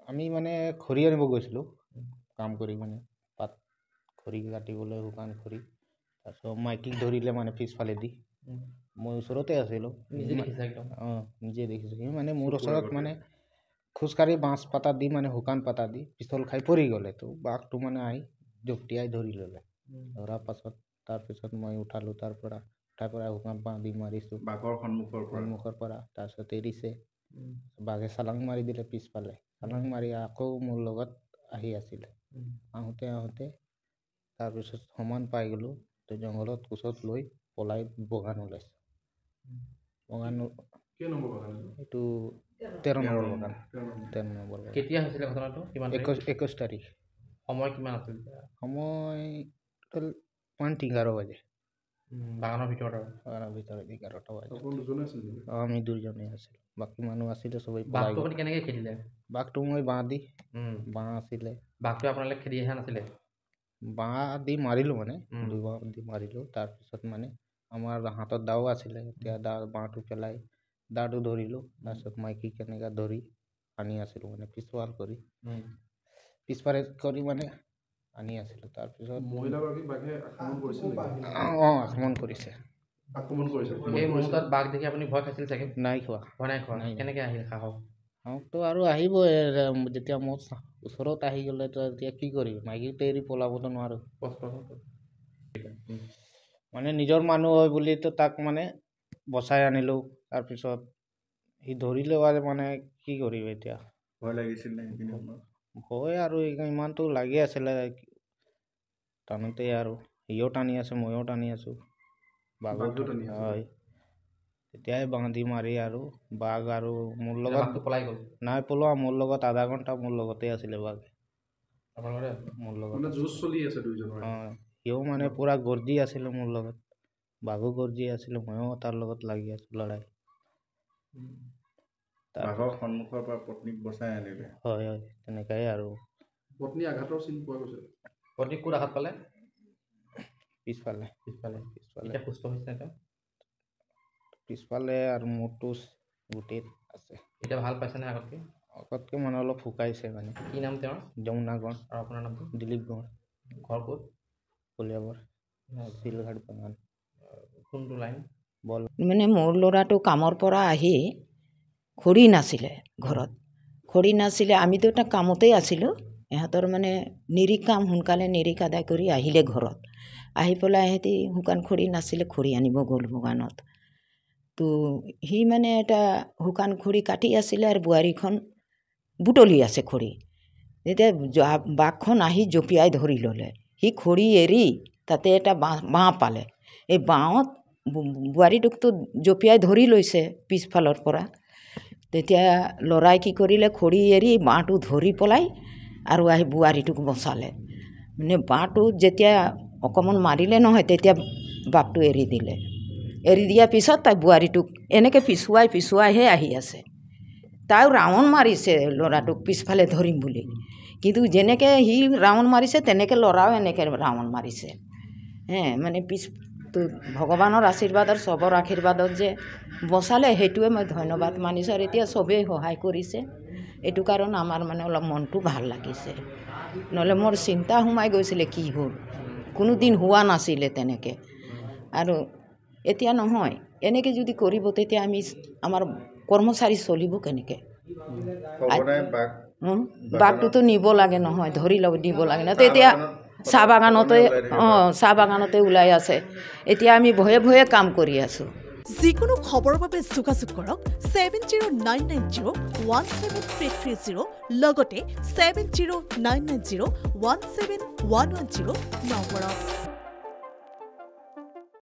আমি মানে খৰি আনিব গৈছিলোঁ কাম কৰি মানে পাত খৰি কাটিবলৈ শুকান খৰি তাৰপিছত মাইকীক ধৰিলে মানে পিছফালেদি মই ওচৰতে আছিলোঁ নিজে দেখিছোঁ সি মানে মোৰ ওচৰত মানে খোজকাঢ়ি বাঁচ পাতা দি মানে শুকান পাতা দি পিষ্টল খাই পৰি গ'লে তো বাঘটো মানে আহি জঁপিয়াই ধৰি ল'লে ধৰাৰ পাছত তাৰপিছত মই উঠালোঁ উঠাৰ পৰা শুকান বাঁহ দি মাৰিছোঁ বাঘৰ সন্মুখৰ পৰা তাৰপিছত এৰিছে বাঘে চালাং মাৰি দিলে পিছফালে চালাং মাৰি আকৌ মোৰ লগত আহি আছিলে আহোঁতে তাৰপিছত সমান পাই গ'লোঁ তো জংঘলত কোচত লৈ পলাই বগান ওলাইছে বগান এইটো 13 নম্বৰ বগান 13 নম্বৰ কেতিয়া হৈছিলে ঘটনাটো 21 তাৰিখ সময় কিমান আছিল সময় 11:30 বাজে বাগানৰ ভিতৰত 11:30 বাজে আমি দুজনেই আছিলোঁ বাকী মানুহ আছিলে সবেই বাঘটো আপুনি কেনেকৈ খেদিলে বাঘটো মই বাঁহ আছিলে বাঘটো আপোনালোকে খেদি অহা নাছিলে বাঁহ দি মাৰিলোঁ মানে দুবাৰ দি মাৰিলোঁ তাৰপিছত মানে আমাৰ হাতত দাও আছিলে এতিয়া বাঁহটো পেলাই দাটো ধৰিলোঁ তাৰপিছত মাইকী কেনেকৈ ধৰি আনি আছিলোঁ মানে পিছফাল কৰি মানে আনি আছিলোঁ তাৰপিছত আক্ৰমণ কৰিছে এই মুহূৰ্তত বাঘ দেখি আপুনি ভয় খাইছিল চাগে নাই খোৱা কেনেকৈ আহিল সাহসটো আৰু আহিবই যেতিয়া মোৰ ওচৰত আহি গ'লে তো এতিয়া কি কৰিবি মাইকীটো এৰি পলাবতো নোৱাৰোঁ মানে নিজৰ মানুহ হয় বুলিতো তাক মানে বচাই আনিলোঁ তাৰপিছত সি ধৰিলে মানে কি কৰিবি এতিয়া ভয় লাগিছিল ভয় আৰু ইমানটো লাগি আছিলে টানোতে আৰু সিও টানি আছে ময়ো টানি আছোঁ হয় তেতিয়াই বান্ধি মাৰি আৰু বাঘ আৰু মোৰ লগত নাই পলোৱা মোৰ লগত আধা ঘণ্টা মোৰ লগতে আছিলে বাঘ মোৰ লগত সিও মানে পুৰা গৰ্জি আছিলে মোৰ লগত বাঘো গৰ্জি আছিলে ময়ো তাৰ লগত লাগি আছোঁ লৰাই সন্মুখৰ পৰা পত্নীক বচাই আনিলে হয় তেনেকাই আৰু পত্নী আঘাতৰ চিন পোৱা গৈছে পত্নীক ক'ত আঘাত পালে পিছফালে সুস্থ হৈছে পিছফালে আৰু মূৰটো গোটেই আছে এতিয়া ভাল পাইছেনে আগতকৈ মানে অলপ শুকাইছে মানে কি নাম তেওঁৰ যমুনা গড় আৰু আপোনাৰ নামটো দিলীপ গড় ঘৰ ক'ত কলিয়াবৰ শিলঘাট বাগান কোনটো লাইন মানে মোৰ ল'ৰাটো কামৰ পৰা আহি খৰি নাছিলে ঘৰত খৰি নাছিলে আমিতো এটা কামতেই আছিলোঁ ইহঁতৰ মানে নিৰিখ কাম সোনকালে নিৰিখ আদায় কৰি আহিলে ঘৰত আহি পেলাই সিহঁতি শুকান খৰি নাছিলে খৰি আনিব গ'ল বাগানত তো সি মানে এটা শুকান খৰি কাটি আছিলে আৰু বোৱাৰীখন বুটলি আছে খৰি তেতিয়া বাঘখন আহি জঁপিয়াই ধৰি ল'লে সি খৰি এৰি তাতে এটা বাঁহ পালে এই বাঁহত বোৱাৰীটোকতো জঁপিয়াই ধৰি লৈছে পিছফালৰ পৰা তেতিয়া ল'ৰাই কি কৰিলে খৰি এৰি বাঁহটো ধৰি পেলাই আৰু আহি বোৱাৰীটোক বচালে মানে বাঁহটো যেতিয়া অকণমান মাৰিলে নহয় তেতিয়া বাঘটো এৰি দিলে এৰি দিয়াৰ পিছত তাই বোৱাৰীটোক এনেকৈ পিছুৱাইহে আহি আছে তাইও ৰাউণ্ড মাৰিছে ল'ৰাটোক পিছফালে ধৰিম বুলি কিন্তু যেনেকৈ সি ৰাউণ্ড মাৰিছে তেনেকৈ ল'ৰাও এনেকৈ ৰাউণ্ড মাৰিছে মানে তো ভগৱানৰ আশীৰ্বাদৰ চবৰ আশীৰ্বাদত যে বচালে সেইটোৱে মই ধন্যবাদ মানিছোঁ আৰু এতিয়া চবেই সহায় কৰিছে এইটো কাৰণ আমাৰ মানে অলপ মনটো ভাল লাগিছে নহ'লে মোৰ চিন্তা সোমাই গৈছিলে কি হ'ল কোনোদিন হোৱা নাছিলে তেনেকৈ আৰু এতিয়া নহয় এনেকৈ যদি কৰিব তেতিয়া আমাৰ কৰ্মচাৰী চলিব কেনেকৈ বাঘটোতো নিব লাগে নহয় ধৰি দিব লাগে ন তেতিয়া চাহ বাগানতে ওলাই আছে এতিয়া আমি ভয়ে কাম কৰি আছোঁ যিকোনো খবৰৰ বাবে যোগাযোগ কৰক 7099017330 লগতে 7099017110 নম্বৰত